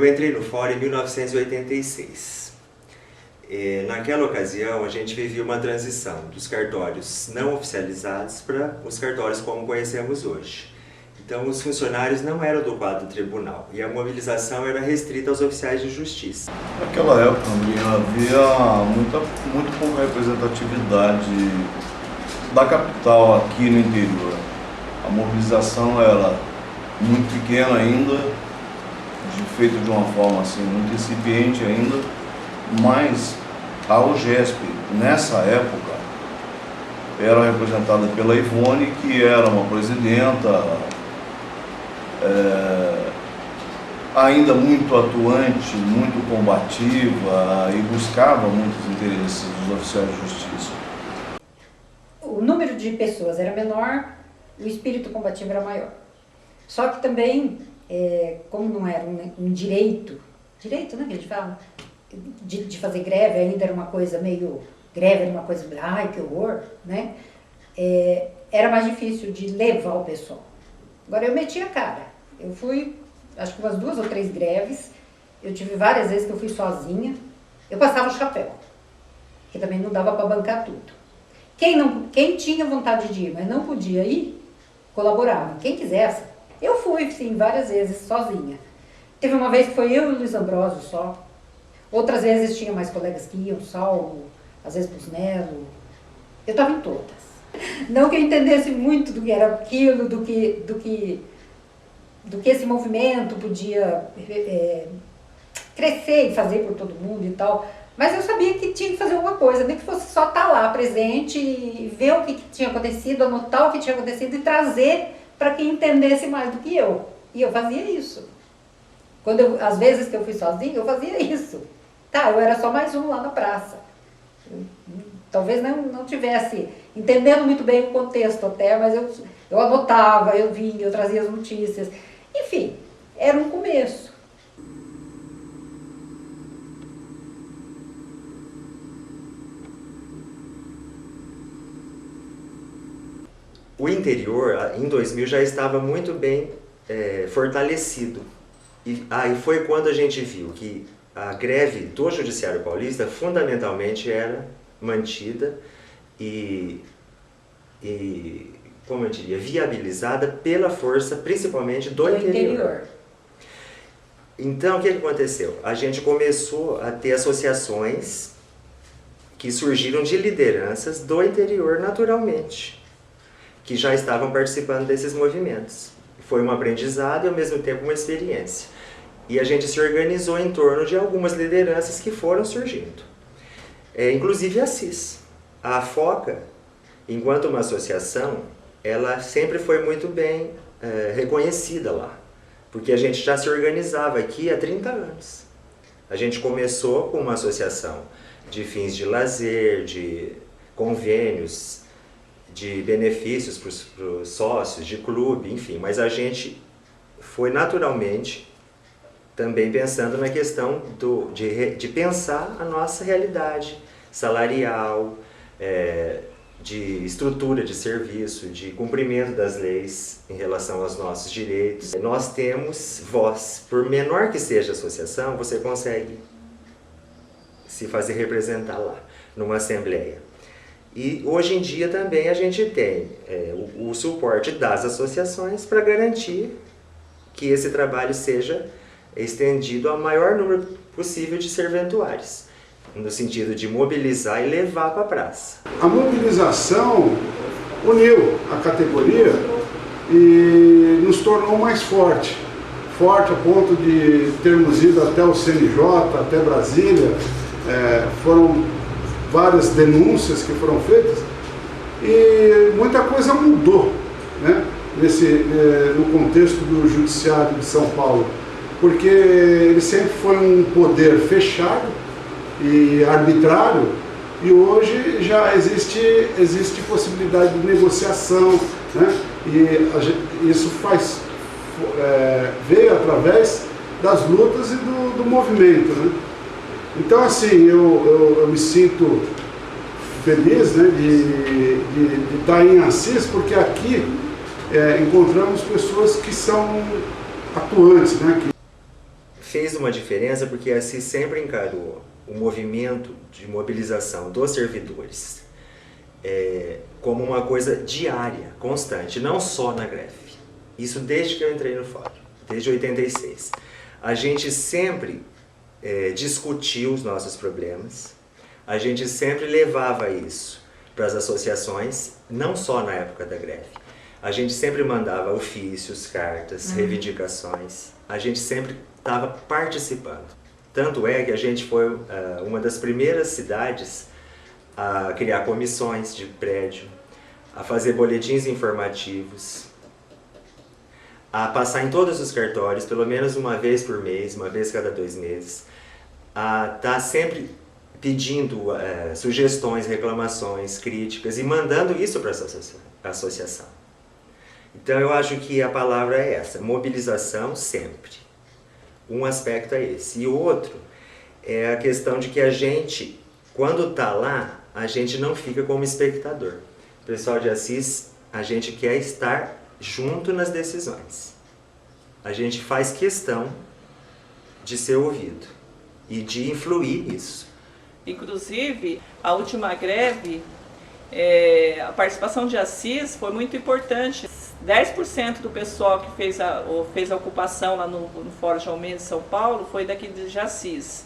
Eu entrei no fórum em 1986. Naquela ocasião, a gente vivia uma transição dos cartórios não oficializados para os cartórios como conhecemos hoje. Então, os funcionários não eram do quadro do tribunal e a mobilização era restrita aos oficiais de justiça. Naquela época, havia muito pouca representatividade da capital aqui no interior. A mobilização era muito pequena ainda, feita de uma forma assim, muito incipiente ainda, mas a UGESP, nessa época, era representada pela Ivone, que era uma presidenta ainda muito atuante, muito combativa e buscava muitos interesses dos oficiais de justiça. O número de pessoas era menor, o espírito combativo era maior. Só que também, como não era um direito, né, que a gente fala, de fazer greve, ainda era uma coisa meio, greve era uma coisa, ai que horror, né? Era mais difícil de levar o pessoal. Agora eu meti a cara, eu fui, acho que umas 2 ou 3 greves, eu tive várias vezes que eu fui sozinha, eu passava o chapéu, que também não dava para bancar tudo. Quem tinha vontade de ir, mas não podia ir, colaborava, quem quisesse. Eu fui, sim, várias vezes, sozinha. Teve uma vez que foi eu e o Luiz Ambrósio só. Outras vezes tinha mais colegas que iam, Saulo, às vezes Busnello. Eu estava em todas. Não que eu entendesse muito do que era aquilo, do que esse movimento podia crescer e fazer por todo mundo e tal. Mas eu sabia que tinha que fazer alguma coisa, nem que fosse só estar lá, presente, e ver o que tinha acontecido, anotar o que tinha acontecido e trazer para que entendesse mais do que eu. E eu fazia isso. Às vezes que eu fui sozinha, eu fazia isso. Tá, eu era só mais um lá na praça. Talvez não tivesse entendendo muito bem o contexto até, mas eu anotava, eu vinha, eu trazia as notícias. Enfim, era um começo. O interior, em 2000, já estava muito bem fortalecido. E foi quando a gente viu que a greve do Judiciário Paulista fundamentalmente era mantida e como eu diria, viabilizada pela força principalmente do interior. Então, o que aconteceu? A gente começou a ter associações que surgiram de lideranças do interior naturalmente, que já estavam participando desses movimentos. Foi um aprendizado e, ao mesmo tempo, uma experiência. E a gente se organizou em torno de algumas lideranças que foram surgindo. Inclusive a CIS. A FOCA, enquanto uma associação, ela sempre foi muito bem reconhecida lá, porque a gente já se organizava aqui há 30 anos. A gente começou com uma associação de fins de lazer, de convênios, de benefícios para os sócios, de clube, enfim, mas a gente foi naturalmente também pensando na questão de pensar a nossa realidade salarial, de estrutura de serviço, de cumprimento das leis em relação aos nossos direitos. Nós temos voz. Por menor que seja a associação, você consegue se fazer representar lá, numa assembleia. E hoje em dia também a gente tem o suporte das associações para garantir que esse trabalho seja estendido ao maior número possível de serventuários, no sentido de mobilizar e levar para a praça. A mobilização uniu a categoria e nos tornou mais forte a ponto de termos ido até o CNJ, até Brasília. Foram várias denúncias que foram feitas e muita coisa mudou, né, no contexto do Judiciário de São Paulo, porque ele sempre foi um poder fechado e arbitrário, e hoje já existe possibilidade de negociação, né, e isso veio através das lutas e do movimento, né. Então, assim, eu me sinto feliz, né, de estar em Assis, porque aqui encontramos pessoas que são atuantes, né. fez uma diferença porque a Assis sempre encarou o movimento de mobilização dos servidores como uma coisa diária, constante, não só na greve. Isso desde que eu entrei no fórum, desde 86. A gente sempre discutiu os nossos problemas, a gente sempre levava isso para as associações, não só na época da greve. A gente sempre mandava ofícios, cartas, reivindicações, a gente sempre estava participando. Tanto é que a gente foi uma das primeiras cidades a criar comissões de prédio, a fazer boletins informativos, a passar em todos os cartórios, pelo menos uma vez por mês, uma vez cada 2 meses, a estar sempre pedindo sugestões, reclamações, críticas e mandando isso para a associação. Então eu acho que a palavra é essa, mobilização sempre. Um aspecto é esse. E o outro é a questão de que a gente, quando está lá, a gente não fica como espectador. O pessoal de Assis, a gente quer estar junto nas decisões. A gente faz questão de ser ouvido e de influir nisso. Inclusive, a última greve, a participação de Assis foi muito importante. 10% do pessoal que fez a ocupação lá no Fórum João Mendes de São Paulo foi daqui de Assis.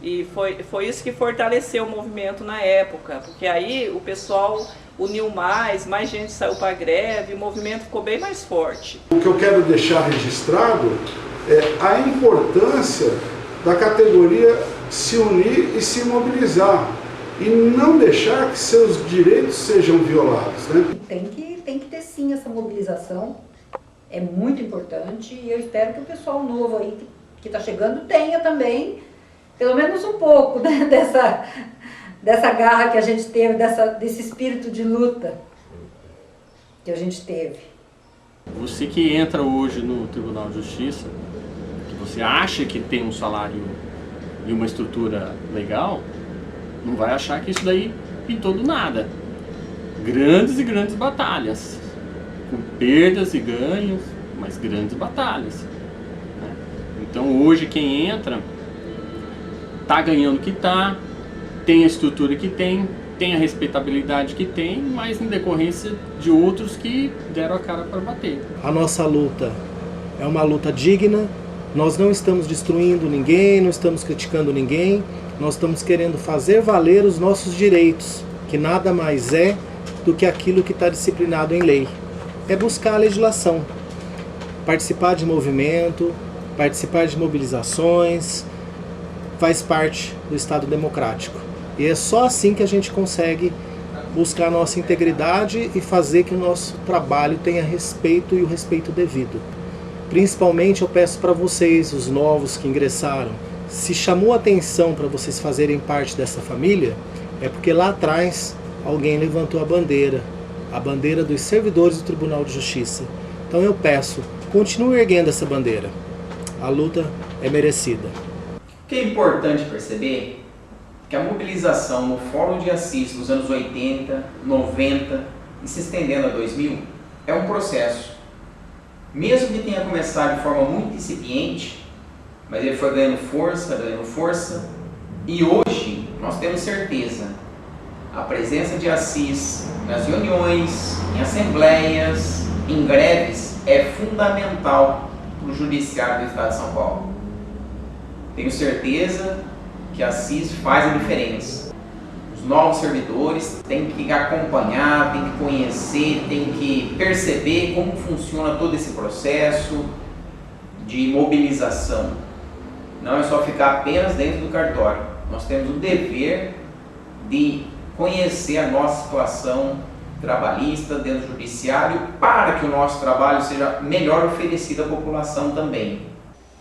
E foi isso que fortaleceu o movimento na época, porque aí o pessoal uniu mais gente saiu para a greve, o movimento ficou bem mais forte. O que eu quero deixar registrado é a importância da categoria se unir e se mobilizar e não deixar que seus direitos sejam violados, né? Tem que ter sim essa mobilização, é muito importante e eu espero que o pessoal novo aí que está chegando tenha também, pelo menos um pouco, né, dessa garra que a gente teve, desse espírito de luta que a gente teve. Você que entra hoje no Tribunal de Justiça, que você acha que tem um salário e uma estrutura legal, não vai achar que isso daí pintou do nada. Grandes e grandes batalhas, com perdas e ganhos, mas grandes batalhas, né? Então hoje quem entra está ganhando o que está, tem a estrutura que tem a respeitabilidade que tem, mas em decorrência de outros que deram a cara para bater. A nossa luta é uma luta digna, nós não estamos destruindo ninguém, não estamos criticando ninguém, nós estamos querendo fazer valer os nossos direitos, que nada mais é do que aquilo que está disciplinado em lei. É buscar a legislação, participar de movimento, participar de mobilizações, faz parte do Estado democrático. E é só assim que a gente consegue buscar a nossa integridade e fazer que o nosso trabalho tenha respeito e o respeito devido. Principalmente eu peço para vocês, os novos que ingressaram, se chamou a atenção para vocês fazerem parte dessa família, é porque lá atrás alguém levantou a bandeira dos servidores do Tribunal de Justiça. Então eu peço, continue erguendo essa bandeira. A luta é merecida. O que é importante perceber é que a mobilização no Fórum de Assis nos anos 80, 90 e se estendendo a 2000 é um processo. Mesmo que tenha começado de forma muito incipiente, mas ele foi ganhando força, e hoje nós temos certeza, a presença de Assis nas reuniões, em assembleias, em greves, é fundamental para o Judiciário do Estado de São Paulo. Tenho certeza que Assis faz a diferença. Os novos servidores têm que acompanhar, têm que conhecer, têm que perceber como funciona todo esse processo de mobilização. Não é só ficar apenas dentro do cartório. Nós temos o dever de conhecer a nossa situação trabalhista dentro do judiciário para que o nosso trabalho seja melhor oferecido à população também.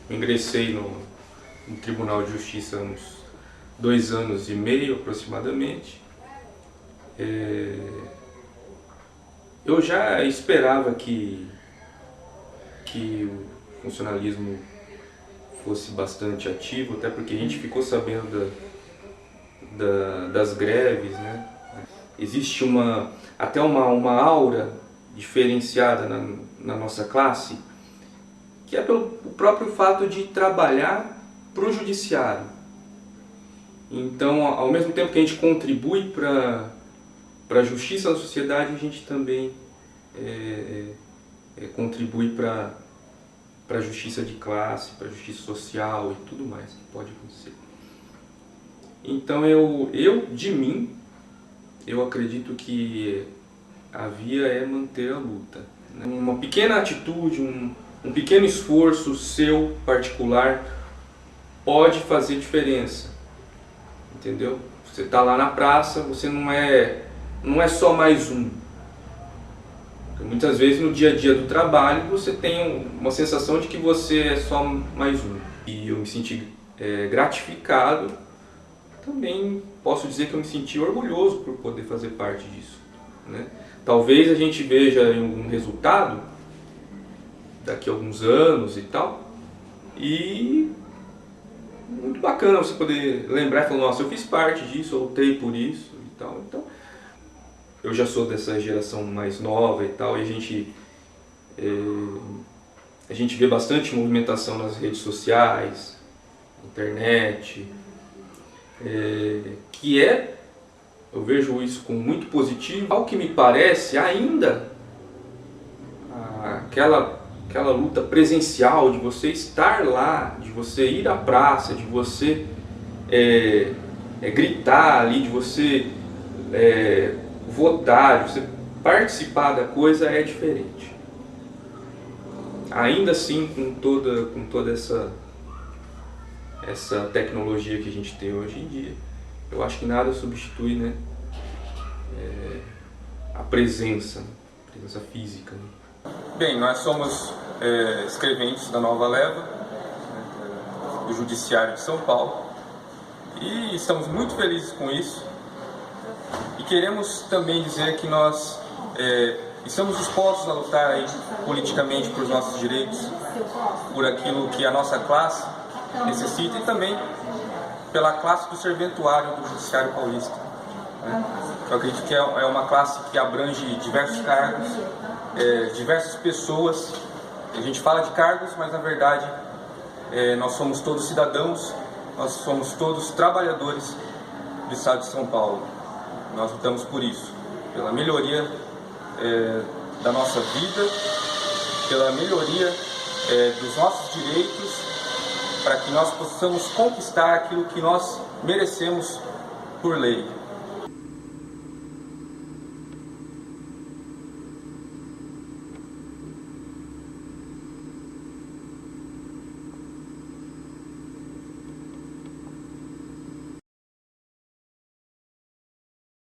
Eu ingressei no Tribunal de Justiça há uns 2 anos e meio aproximadamente. Eu já esperava que o funcionalismo fosse bastante ativo, até porque a gente ficou sabendo das greves, né? Existe até uma aura diferenciada na nossa classe, que é pelo próprio fato de trabalhar para o judiciário. Então, ao mesmo tempo que a gente contribui para a justiça da sociedade, a gente também contribui para a justiça de classe, para a justiça social e tudo mais que pode acontecer. Então, de mim, eu acredito que a via é manter a luta. Uma pequena atitude, um pequeno esforço seu, particular, pode fazer diferença. Entendeu? Você está lá na praça, você não é só mais um. Porque muitas vezes no dia a dia do trabalho você tem uma sensação de que você é só mais um. E eu me senti gratificado. Também posso dizer que eu me senti orgulhoso por poder fazer parte disso, né? Talvez a gente veja um resultado daqui a alguns anos e tal, e muito bacana você poder lembrar e falar, nossa, eu fiz parte disso, eu lutei por isso e tal. Então, eu já sou dessa geração mais nova e tal, e a gente vê bastante movimentação nas redes sociais, internet, que eu vejo isso como muito positivo. Ao que me parece, ainda aquela luta presencial, de você estar lá, de você ir à praça, de você gritar ali, de você votar, de você participar da coisa, é diferente. Ainda assim, com toda essa tecnologia que a gente tem hoje em dia, eu acho que nada substitui, né, a presença física. Né? Bem, nós somos escreventes da Nova Leva, do Judiciário de São Paulo, e estamos muito felizes com isso. E queremos também dizer que nós estamos dispostos a lutar aí, politicamente por nossos direitos, por aquilo que a nossa classe necessita, e também pela classe do serventuário do Judiciário Paulista. Né? Eu acredito que é uma classe que abrange diversos cargos, diversas pessoas. A gente fala de cargos, mas na verdade nós somos todos cidadãos, nós somos todos trabalhadores do Estado de São Paulo. Nós lutamos por isso, pela melhoria da nossa vida, pela melhoria dos nossos direitos, para que nós possamos conquistar aquilo que nós merecemos por lei.